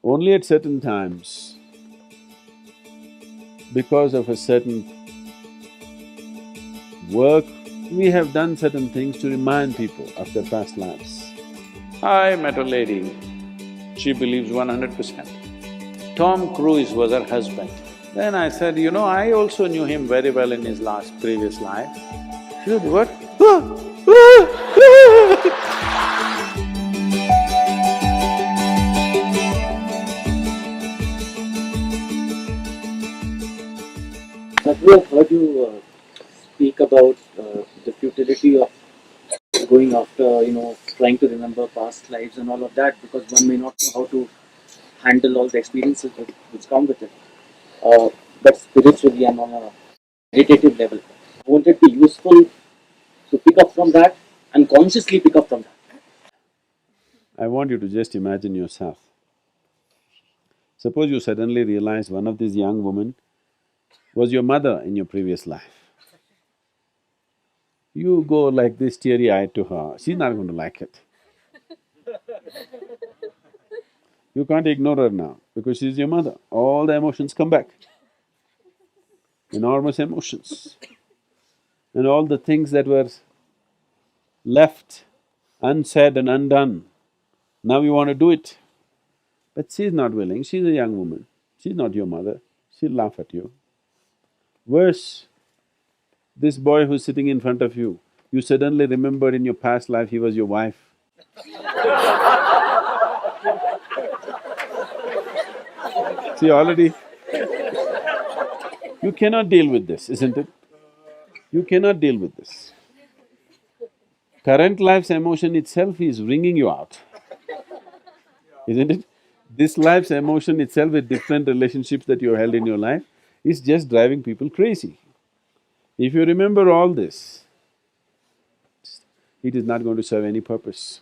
Only at certain times, because of a certain work, we have done certain things to remind people of their past lives. I met a lady, she believes 100%. Tom Cruise was her husband. Then I said, I also knew him very well in his previous life. She said, what? Sadhguru, I've heard you speak about the futility of going after, trying to remember past lives and all of that because one may not know how to handle all the experiences which come with it. Uh, but spiritually and on a meditative level, won't it be useful to pick up from that and consciously pick up from that? I want you to just imagine yourself. Suppose you suddenly realize one of these young women was your mother in your previous life. You go like this teary-eyed to her, she's not going to like it. You can't ignore her now because she's your mother. All the emotions come back, enormous emotions. And all the things that were left unsaid and undone, now you want to do it. But she's not willing, she's a young woman, she's not your mother, she'll laugh at you. Worse, this boy who's sitting in front of you suddenly remembered in your past life he was your wife. See, already you cannot deal with this, isn't it? You cannot deal with this. Current life's emotion itself is wringing you out, isn't it? This life's emotion itself with different relationships that you held in your life is just driving people crazy. If you remember all this, it is not going to serve any purpose.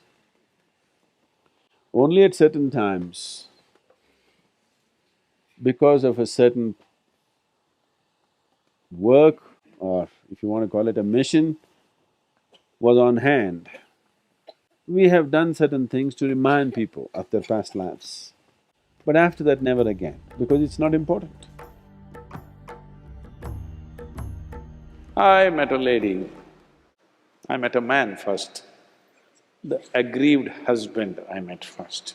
Only at certain times, because of a certain work, or if you want to call it a mission, was on hand, we have done certain things to remind people of their past lives. But after that, never again, because it's not important. I met a lady, I met a man first. The aggrieved husband I met first.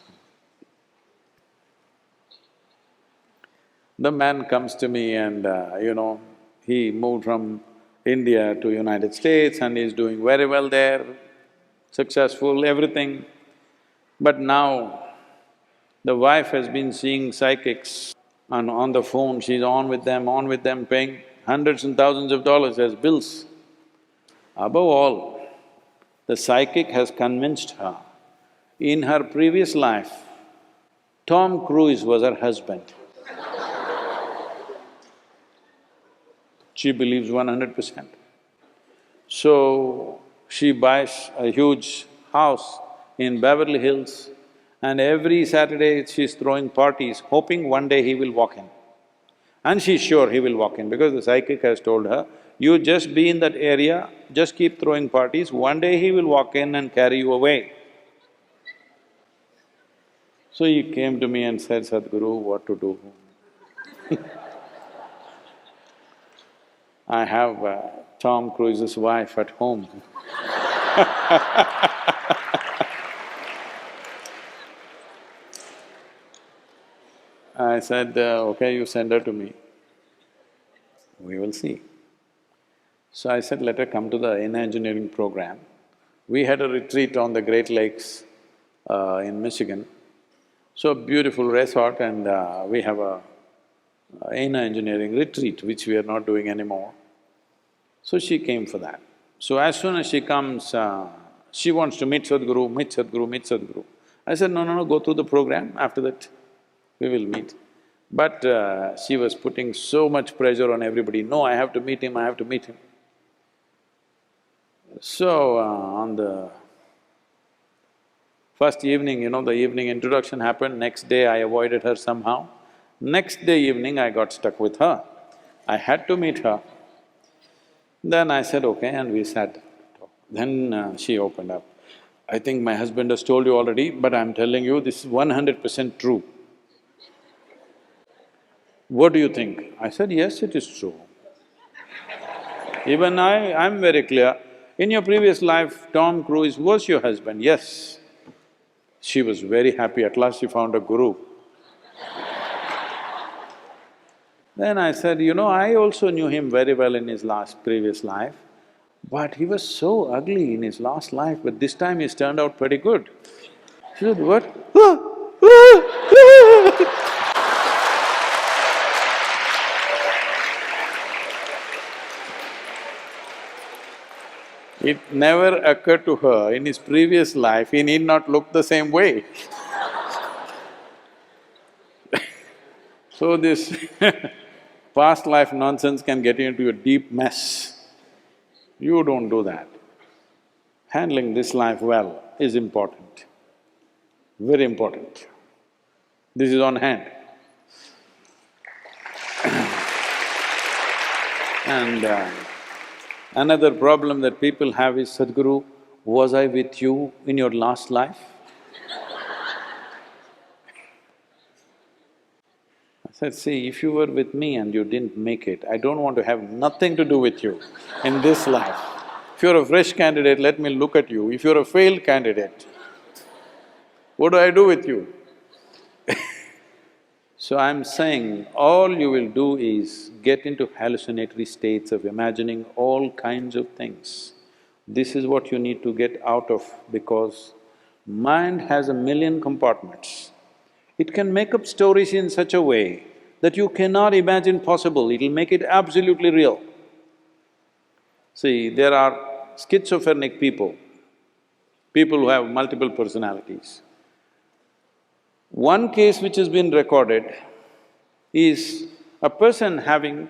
The man comes to me and, he moved from India to United States and he's doing very well there, successful, everything. But now, the wife has been seeing psychics and on the phone, she's on with them, paying hundreds and thousands of dollars as bills. Above all, the psychic has convinced her, in her previous life, Tom Cruise was her husband. She believes 100%. So, she buys a huge house in Beverly Hills and every Saturday she's throwing parties, hoping one day he will walk in. And she's sure he will walk in because the psychic has told her, you just be in that area, just keep throwing parties, one day he will walk in and carry you away. So he came to me and said, Sadhguru, what to do? I have Tom Cruise's wife at home. I said, okay, you send her to me, we will see. So I said, let her come to the inner engineering program. We had a retreat on the Great Lakes in Michigan. So beautiful resort and we have a inner engineering retreat, which we are not doing anymore. So she came for that. So as soon as she comes, she wants to meet Sadhguru, meet Sadhguru, meet Sadhguru. I said, no, go through the program, after that we will meet. But she was putting so much pressure on everybody, no, I have to meet him, I have to meet him. So, on the first evening, the evening introduction happened, next day I avoided her somehow. Next day evening I got stuck with her. I had to meet her. Then I said, okay, and we sat. Then she opened up. I think my husband has told you already, but I'm telling you, this is 100% true. What do you think? I said, yes, it is true. Even I'm very clear. In your previous life, Tom Cruise was your husband, yes. She was very happy, at last she found a guru. Then I said, I also knew him very well in his previous life, but he was so ugly in his last life, but this time he's turned out pretty good. She said, what? It never occurred to her, in his previous life, he need not look the same way. So this past life nonsense can get you into a deep mess. You don't do that. Handling this life well is important, very important. This is on hand. And another problem that people have is, Sadhguru, was I with you in your last life? I said, see, if you were with me and you didn't make it, I don't want to have nothing to do with you in this life. If you're a fresh candidate, let me look at you. If you're a failed candidate, what do I do with you? So I'm saying, all you will do is get into hallucinatory states of imagining all kinds of things. This is what you need to get out of, because mind has a million compartments. It can make up stories in such a way that you cannot imagine possible, it'll make it absolutely real. See, there are schizophrenic people who have multiple personalities. One case which has been recorded is a person having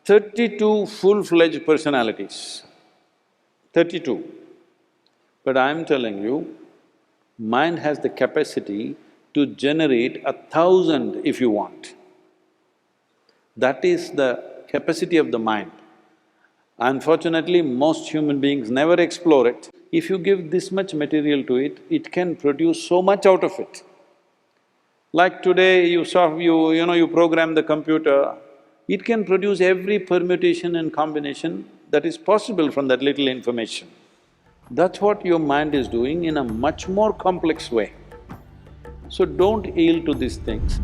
32 full-fledged personalities, 32. But I'm telling you, mind has the capacity to generate 1,000 if you want. That is the capacity of the mind. Unfortunately, most human beings never explore it. If you give this much material to it, it can produce so much out of it. Like today, you program the computer, it can produce every permutation and combination that is possible from that little information. That's what your mind is doing in a much more complex way. So don't yield to these things.